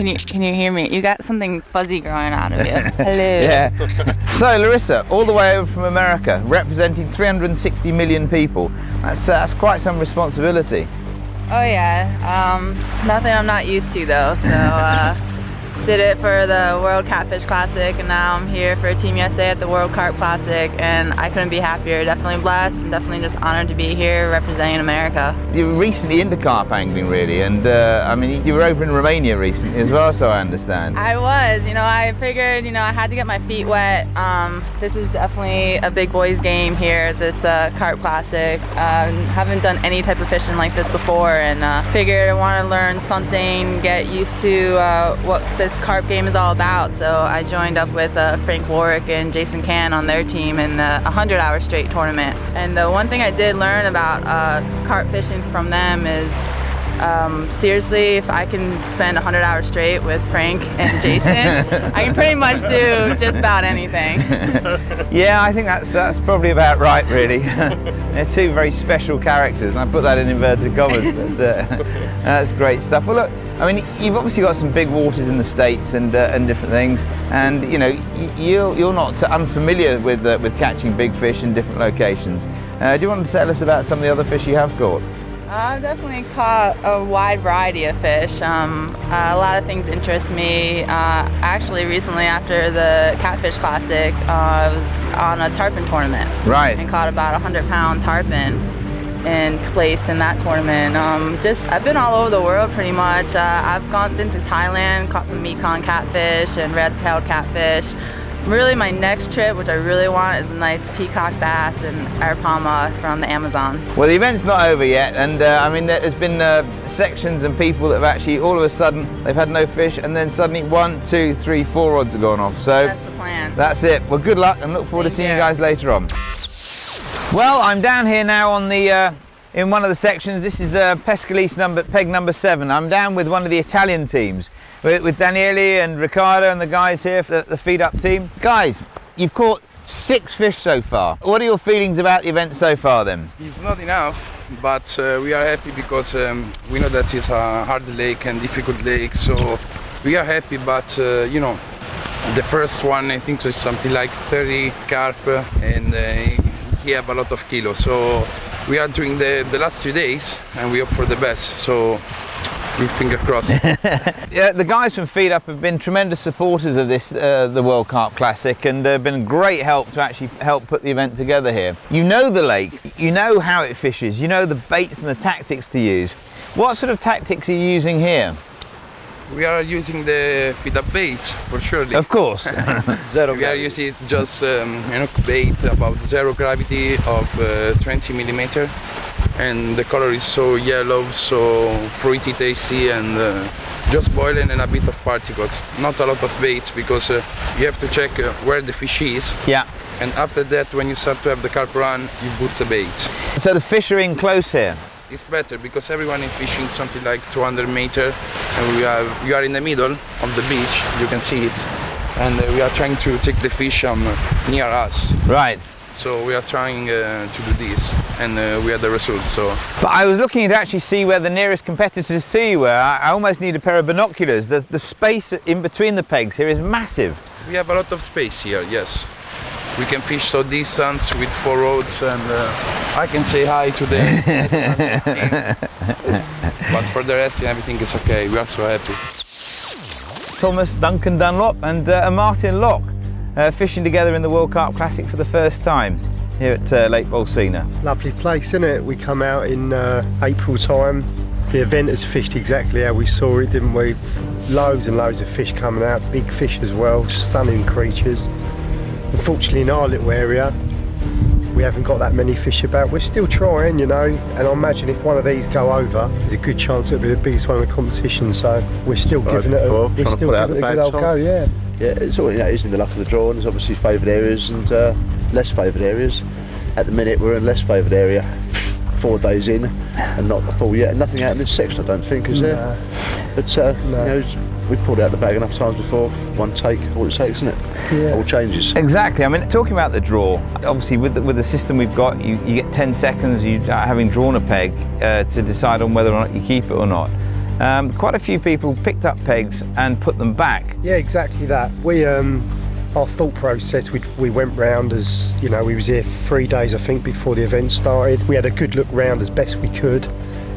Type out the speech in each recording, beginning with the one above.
Can you hear me? You got something fuzzy growing out of you. Hello. Yeah. So Larissa, all the way over from America, representing 360 million people. That's quite some responsibility. Oh yeah. Nothing I'm not used to though. So did it for the World Catfish Classic, and now I'm here for Team USA at the World Carp Classic, and I couldn't be happier. Definitely blessed, and definitely just honored to be here representing America. You were recently into carp angling, really, and I mean, you were over in Romania recently as well, so I understand. I was, I figured, I had to get my feet wet. This is definitely a big boys game here, this Carp Classic. Haven't done any type of fishing like this before, and figured I want to learn something, get used to what this carp game is all about. So I joined up with Frank Warwick and Jason Can on their team in the 100-hour straight tournament. And the one thing I did learn about carp fishing from them is seriously, if I can spend 100 hours straight with Frank and Jason, I can pretty much do just about anything. Yeah, I think that's probably about right, really. They're two very special characters, and I put that in inverted commas, but that's great stuff. Well, look, I mean, you've obviously got some big waters in the States and different things, and you're not unfamiliar with catching big fish in different locations. Do you want to tell us about some of the other fish you have caught? I've definitely caught a wide variety of fish. A lot of things interest me. Actually, recently after the Catfish Classic, I was on a tarpon tournament. Right. And caught about 100-pound tarpon and placed in that tournament. I've been all over the world pretty much. I've been to Thailand, caught some Mekong catfish and red-tailed catfish. Really, my next trip, which I really want, is a nice peacock bass and arapama from the Amazon. Well, the event's not over yet, and I mean, there's been sections and people that have actually, all of a sudden, they've had no fish, and then suddenly 1, 2, 3, 4 rods have gone off. So that's the plan. That's it. Well, good luck, and look forward to seeing you guys later on. Well, I'm down here now on the in one of the sections. This is Pescalise peg number 7. I'm down with one of the Italian teams, with Daniele and Riccardo and the guys here for the feed up team. Guys, you've caught 6 fish so far. What are your feelings about the event so far then? It's not enough, but we are happy because we know that it's a hard lake and difficult lake, so we are happy, but the first one I think was something like 30 carp, and he have a lot of kilos, so we are doing the last 2 days and we hope for the best, so we finger crossed. Yeah, the guys from Feed Up have been tremendous supporters of this, the World Carp Classic, and they've been great help to actually help put the event together here. You know the lake, you know how it fishes, you know the baits and the tactics to use. What sort of tactics are you using here? We are using the feed up baits, for sure. Of course. We are using just bait about 0 gravity of 20 millimeter, and the color is so yellow, so fruity, tasty, and just boiling and a bit of particles. Not a lot of baits, because you have to check where the fish is. Yeah. And after that, when you start to have the carp run, you put the bait. So the fish are in close here? It's better because everyone is fishing something like 200 meters, and we are in the middle of the beach. You can see it, and we are trying to take the fish near us. Right. So we are trying to do this, and we had the results. So. But I was looking to actually see where the nearest competitors to you were. I almost need a pair of binoculars. The space in between the pegs here is massive. We have a lot of space here. Yes. We can fish so distance with 4 rods, and I can say hi to the team. But for the rest, everything is okay. We are so happy. Thomas Duncan Dunlop and Martin Locke fishing together in the World Carp Classic for the first time here at Lake Bolsena. Lovely place, isn't it? We come out in April time. The event has fished exactly how we saw it, didn't we? Loads and loads of fish coming out, big fish as well, stunning creatures. Unfortunately, in our little area, we haven't got that many fish about. We're still trying, and I imagine if one of these go over, there's a good chance it'll be the biggest one in the competition. So we're still giving it a good old go. Yeah, it's all, it's in the luck of the draw, and there's obviously favoured areas and less favoured areas. At the minute, we're in less favoured area. 4 days in and not a full yet, and nothing out in this section, I don't think, is there? But we've pulled out the bag enough times before. One take, all it takes, isn't it? Yeah. All changes. Exactly. I mean, talking about the draw, obviously with the system we've got, you get 10 seconds, having drawn a peg, to decide on whether or not you keep it or not. quite a few people picked up pegs and put them back. Yeah, exactly that. We our thought process, we went round, as you know, we was here 3 days I think before the event started. We had a good look round as best we could,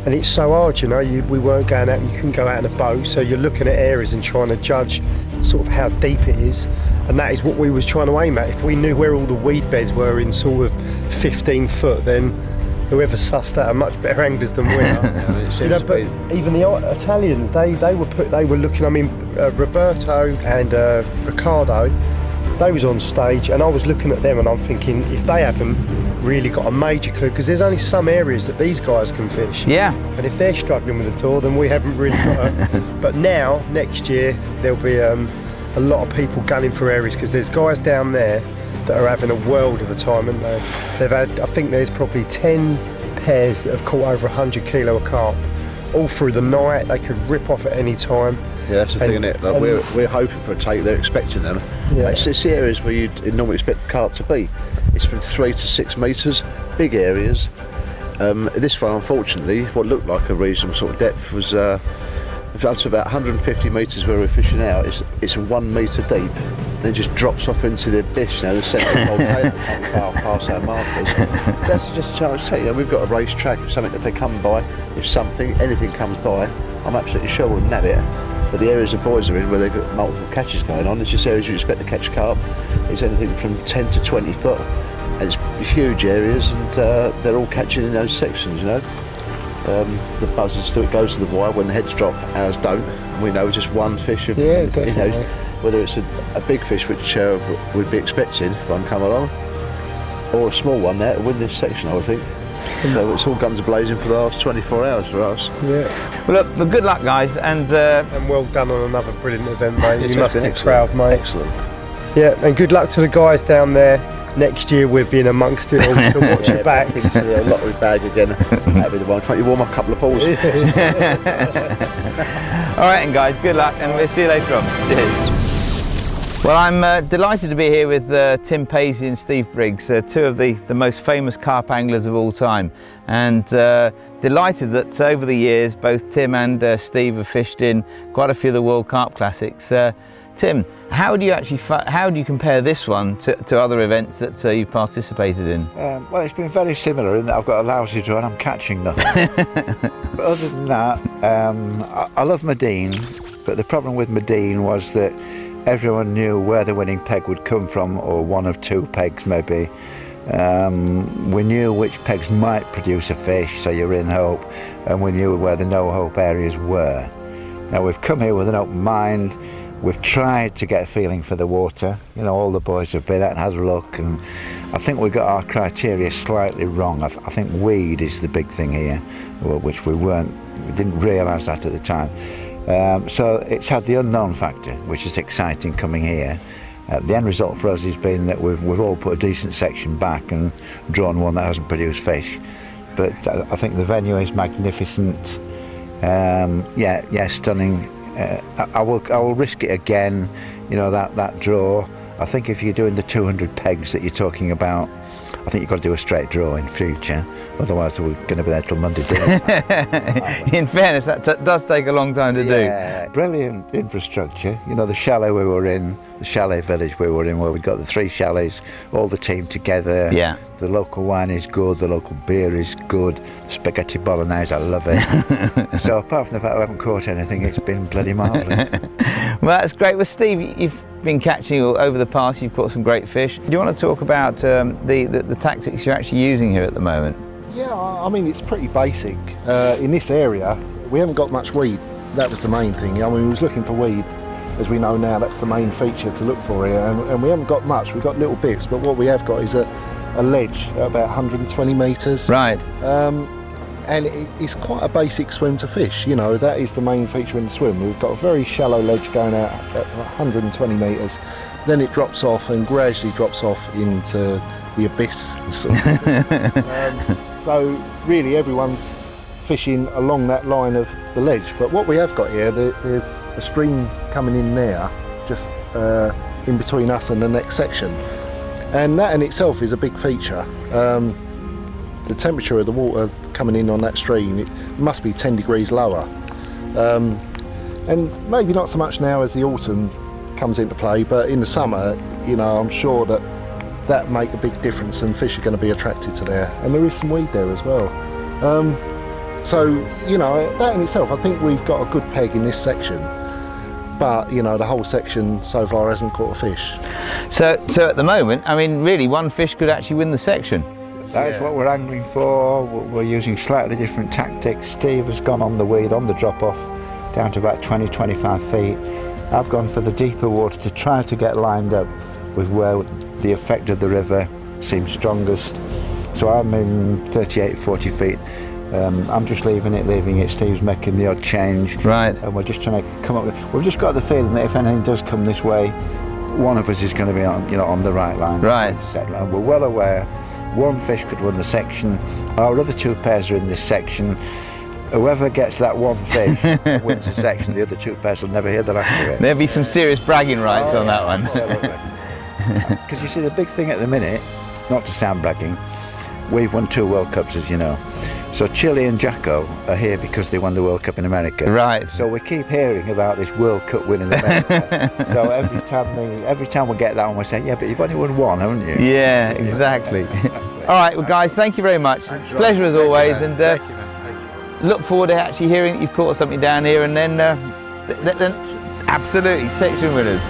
and it's so hard, you know, we weren't going out, you couldn't go out in a boat, so you're looking at areas and trying to judge sort of how deep it is, and that is what we was trying to aim at. If we knew where all the weed beds were in sort of 15 foot, then whoever sussed that are much better anglers than we are. You know, but even the Italians, they were looking. I mean, Roberto and Riccardo, they was on stage, and I was looking at them, and I'm thinking, if they haven't really got a major clue, because there's only some areas that these guys can fish. Yeah. And if they're struggling with the tour, then we haven't really got a, but now, next year, there'll be a lot of people gunning for areas, because there's guys down there that are having a world of a time, and they've had, I think there's probably 10 pairs that have caught over 100 kilo of carp all through the night. They could rip off at any time. Yeah, that's the thing, isn't it? Like we're hoping for a take, they're expecting them. Yeah. It's the areas where you'd normally expect the carp to be. It's from 3 to 6 metres, big areas. This one, unfortunately, what looked like a reasonable sort of depth was up to about 150 metres where we're fishing out. It's 1 metre deep. Then just drops off into the abyss, you know, the centre of the volcano, far past our markers. That's just a chance to take, you know, we've got a race track, if something, if they come by, if anything comes by, I'm absolutely sure we'll nab it. But the areas the boys are in, where they've got multiple catches going on, it's just areas you expect to catch carp. It's anything from 10 to 20 foot, and it's huge areas, and they're all catching in those sections, you know. The buzzard still goes to the wire when the heads drop, ours don't. We know just one fish of, yeah, you know, whether it's a big fish which we'd be expecting if one come along, or a small one there to win this section, I would think. So it's all guns a-blazing for the last 24 hours for us. Yeah. Well, look, good luck, guys, and well done on another brilliant event, mate. You must be proud, mate. Excellent. Yeah, and good luck to the guys down there. Next year we'll be in amongst it all, so watch your back. Into the lottery bag again. That'll be the one. Can't you warm up a couple of pools? all right, and guys, good luck, and we'll see you later on. Cheers. Well, I'm delighted to be here with Tim Paisley and Steve Briggs, two of the most famous carp anglers of all time, and delighted that over the years both Tim and Steve have fished in quite a few of the World Carp Classics. Tim, how do you compare this one to other events that you've participated in? Well, it's been very similar in that I've got a lousy draw and I'm catching nothing. But other than that, I love Medine, but the problem with Medine was that everyone knew where the winning peg would come from, or one of two pegs maybe. We knew which pegs might produce a fish, so you're in hope, and we knew where the no hope areas were. Now we've come here with an open mind. We've tried to get a feeling for the water. You know, all the boys have been out and had a look, and I think we got our criteria slightly wrong. I think weed is the big thing here, which we didn't realise that at the time. So it's had the unknown factor, which is exciting coming here. The end result for us has been that we've all put a decent section back and drawn one that hasn't produced fish. But I think the venue is magnificent. Yeah, stunning. I will risk it again. You know, that draw. I think if you're doing the 200 pegs that you're talking about, I think you've got to do a straight draw in future, otherwise we're going to be there till Monday dinner. In fairness, that does take a long time to do. Brilliant infrastructure. You know, the chalet we were in, the chalet village we were in, where we've got the 3 chalets, all the team together. Yeah. The local wine is good, the local beer is good, spaghetti bolognese, I love it. So apart from the fact I haven't caught anything, it's been bloody marvellous. Well, that's great. Well, Steve, you've been catching over the past, you've caught some great fish. Do you want to talk about the tactics you're actually using here at the moment? Yeah, I mean, it's pretty basic. In this area, we haven't got much weed. That was the main thing. I mean, we was looking for weed. As we know now, that's the main feature to look for here. And we haven't got much. We've got little bits, but what we have got is a ledge at about 120 metres. Right. And it's quite a basic swim to fish. You know, that is the main feature in the swim. We've got a very shallow ledge going out at 120 metres. Then it drops off and gradually drops off into the abyss. Sort of. So really everyone's fishing along that line of the ledge. But what we have got here, there's a stream coming in there, just in between us and the next section. And that in itself is a big feature. The temperature of the water coming in on that stream, it must be 10 degrees lower. And maybe not so much now as the autumn comes into play, but in the summer, you know, I'm sure that make a big difference, and fish are going to be attracted to there. And there is some weed there as well. So, you know, that in itself, I think we've got a good peg in this section. But, you know, the whole section so far hasn't caught a fish. So at the moment, I mean, really, one fish could actually win the section. That is what we're angling for. We're using slightly different tactics. Steve has gone on the weed, on the drop-off, down to about 20-25 feet. I've gone for the deeper water to try to get lined up with where the effect of the river seems strongest. So I'm in 38-40 feet. I'm just leaving it. Steve's making the odd change. Right. And we're just trying to come up with, we've just got the feeling that if anything does come this way, one of us is going to be on, you know, on the right line. Right. And we're well aware one fish could win the section. Our other two pairs are in this section. Whoever gets that one fish wins the section. The other two pairs will never hear the last of it. There'll be some serious bragging rights on that one. Because you see, the big thing at the minute, not to sound bragging, we've won 2 World Cups, as you know. So Chile and Jacko are here because they won the World Cup in America. Right. So we keep hearing about this World Cup win in America. So every time we get that one, we say, yeah, but you've only won 1, haven't you? Yeah, exactly. All right, well, guys, thank you very much. Pleasure as always, and look forward to actually hearing that you've caught something down here, and then absolutely section winners.